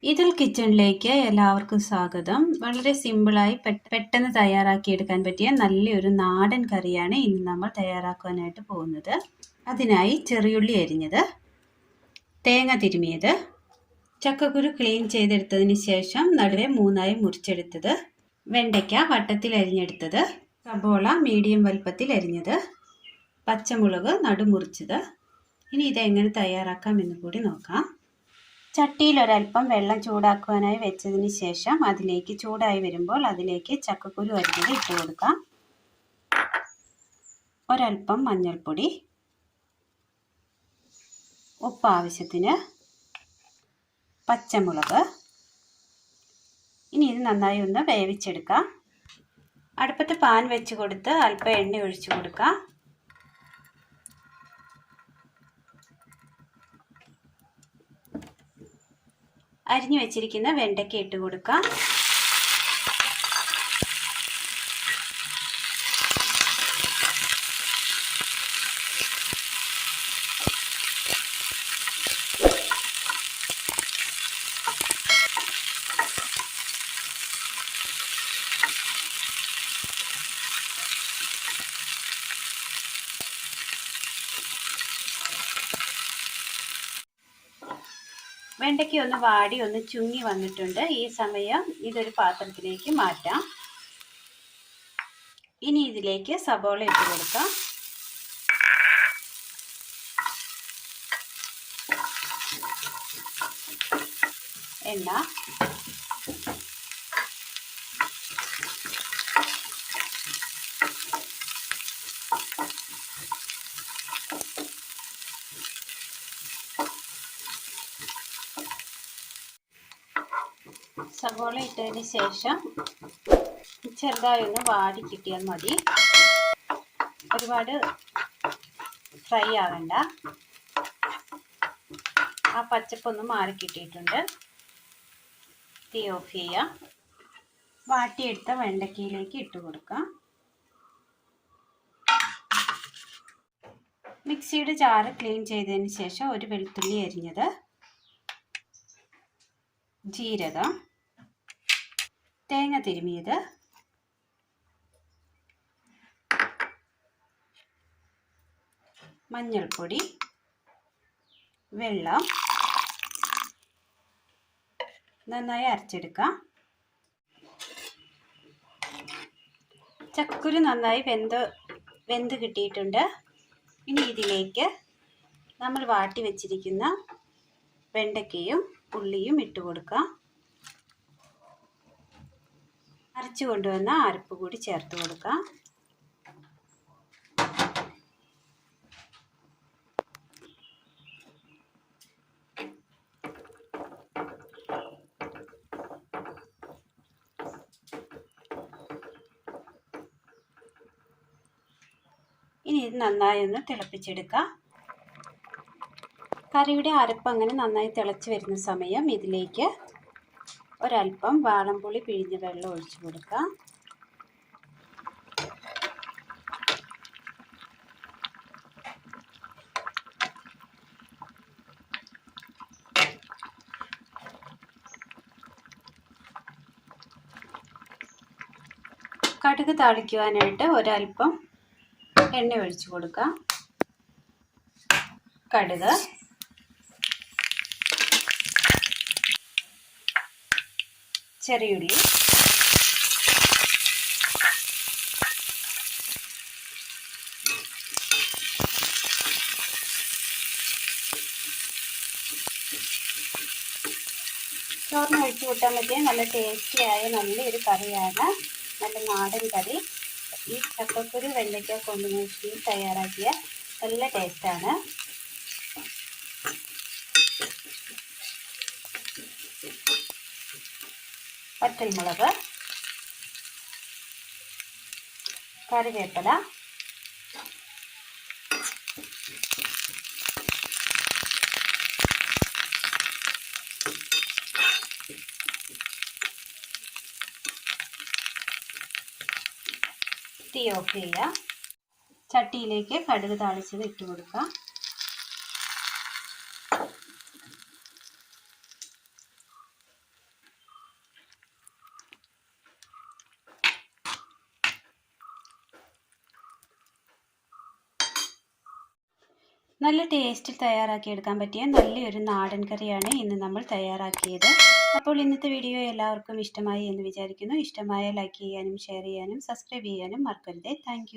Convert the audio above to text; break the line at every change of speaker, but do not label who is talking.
ഇതിൽ കിച്ചണിലേക്ക് എല്ലാവർക്കും സ്വാഗതം. വളരെ സിമ്പിളായി പെട്ടെന്ന് തയ്യാറാക്കിയെടുക്കാൻ പറ്റിയ നല്ലൊരു നാടൻ കറിയാണ് ഇന്ന് നമ്മൾ തയ്യാറാക്കാനായിട്ട് പോകുന്നത്. അതിനായി ചെറിയുള്ളി അരിഞ്ഞത്, തേങ്ങ തിരുമിയത്, ചക്കക്കുരു ക്ലീൻ ചെയ്തെടുത്തതിന് ശേഷം നടുവെ 3ആയി മുറിച്ചെടുത്തത്, വെണ്ടയ്ക്ക വട്ടത്തിൽ അരിഞ്ഞെടുത്തത്, സബോള മീഡിയം വലുപ്പത്തിൽ അരിഞ്ഞത്, പച്ചമുളക് നടുമുറിച്ചത്. ഇനി ഇതെങ്ങനെ തയ്യാറാക്കാം എന്ന് കൂടി നോക്കാം. ചട്ടിയിൽ ഒരൽപ്പം വെള്ളം ചൂടാക്കുവാനായി വെച്ചതിന് ശേഷം അതിലേക്ക് ചൂടായി വരുമ്പോൾ അതിലേക്ക് ചക്കക്കുരു അരിഞ്ഞത് ഇട്ട് കൊടുക്കാം. ഒരൽപ്പം മഞ്ഞൾപ്പൊടി, ഉപ്പ് ആവശ്യത്തിന്, പച്ചമുളക്. ഇനി ഇത് നന്നായി ഒന്ന് വേവിച്ചെടുക്കാം. അടുപ്പത്ത് പാൻ വെച്ച് കൊടുത്ത് അല്പം എണ്ണ ഒഴിച്ചു കൊടുക്കാം. അരിഞ്ഞു വെച്ചിരിക്കുന്ന വെണ്ടയ്ക്ക ഇട്ട് കൊടുക്കാം. വെണ്ടയ്ക്ക ഒന്ന് വാടി ഒന്ന് ചുങ്ങി വന്നിട്ടുണ്ട്. ഈ സമയം ഇതൊരു പാത്രത്തിലേക്ക് മാറ്റാം. ഇനി ഇതിലേക്ക് സബോള ഇട്ട് കൊടുക്കാം. എണ്ണ, സവോള ഇട്ടതിന് ശേഷം ചെറുതായി ഒന്ന് വാടി കിട്ടിയാൽ മതി. ഒരുപാട് ഫ്രൈ ആകണ്ട. ആ പച്ചപ്പൊന്ന് മാറി കിട്ടിയിട്ടുണ്ട്. തീ ഓഫ് ചെയ്യാം. വാട്ടിയെടുത്ത വെണ്ടയ്ക്കയിലേക്ക് ഇട്ട് കൊടുക്കാം. മിക്സിയുടെ ജാറ് ക്ലീൻ ചെയ്തതിന് ശേഷം ഒരു വെളുത്തുള്ളി അരിഞ്ഞത്, ജീരകം, തേങ്ങ തിരുമിയത്, മഞ്ഞൾപ്പൊടി, വെള്ളം നന്നായി അരച്ചെടുക്കാം. ചക്കക്കുരു നന്നായി വെന്ത് കിട്ടിയിട്ടുണ്ട്. ഇനി ഇതിലേക്ക് നമ്മൾ വാട്ടി വെച്ചിരിക്കുന്ന വെണ്ടയ്ക്കയും ഉള്ളിയും ഇട്ട് കൊടുക്കാം. അരച്ചു കൊണ്ടുവന്ന അരപ്പ് കൂടി ചേർത്ത് കൊടുക്കാം. ഇനി ഇത് നന്നായി ഒന്ന് തിളപ്പിച്ചെടുക്കാം. കറിയുടെ അരപ്പ് അങ്ങനെ നന്നായി തിളച്ച് വരുന്ന സമയം ഇതിലേക്ക് ഒരൽപ്പം വാളംപുളി പിഴിഞ്ഞ വെള്ളം ഒഴിച്ചു കൊടുക്കാം. കടുക് താളിക്കുവാനായിട്ട് ഒരൽപ്പം എണ്ണ ഒഴിച്ചു കൊടുക്കാം. കടുക്, ചെറിയുള്ളി, ചോറിന് ഒഴിച്ചു കൂട്ടാൻ പറ്റിയ നല്ല ടേസ്റ്റിയായ നല്ലൊരു കറിയാണ്. നല്ല നാടൻ കറി. ഈ ചക്കക്കുരു വെണ്ടയ്ക്ക കോമ്പിനേഷനിൽ തയ്യാറാക്കിയ നല്ല ടേസ്റ്റാണ്. വറ്റൽമുളക്, കറിവേപ്പില, തീ ഓഫ് ചെയ്യുക. ചട്ടിയിലേക്ക് കടുക് താളിച്ചത് ഇട്ട് കൊടുക്കാം. നല്ല ടേസ്റ്റിൽ തയ്യാറാക്കിയെടുക്കാൻ പറ്റിയ നല്ലൊരു നാടൻ കറിയാണ് ഇന്ന് നമ്മൾ തയ്യാറാക്കിയത്. അപ്പോൾ ഇന്നത്തെ വീഡിയോ എല്ലാവർക്കും ഇഷ്ടമായി എന്ന് വിചാരിക്കുന്നു. ഇഷ്ടമായ ലൈക്ക് ചെയ്യാനും ഷെയർ ചെയ്യാനും സബ്സ്ക്രൈബ് ചെയ്യാനും മറക്കരുതേ. താങ്ക്